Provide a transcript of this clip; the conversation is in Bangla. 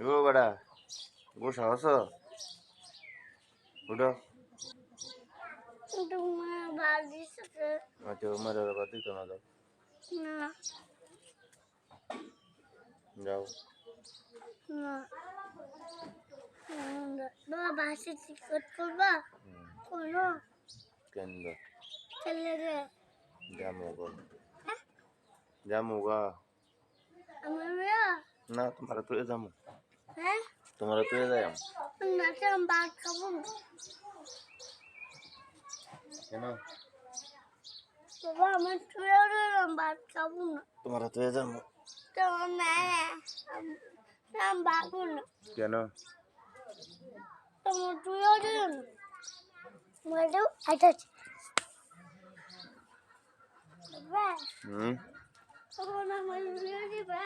ও বেটা বসা আছো উঠো তোমার বাড়ি সাথে আচ্ছা মেরে বাবা দিত না যাও না যাও না বাবা বাসে টিকিট করবা কোনো কেন্দ্র চলে রে জামুগা জামুগা আমার মেয়ে না তোমার তো যাবো হ্যাঁ তোমার তো যাই না আমি ভাত খাবো না কেন বাবা আমার তুইও ভাত খাবো না তোমার তো যাবো তোমার মেয়ে আমি ভাবো না কেন তোমার তুইও বলো আচ্ছা বাবা হুম তখন আমার দিবা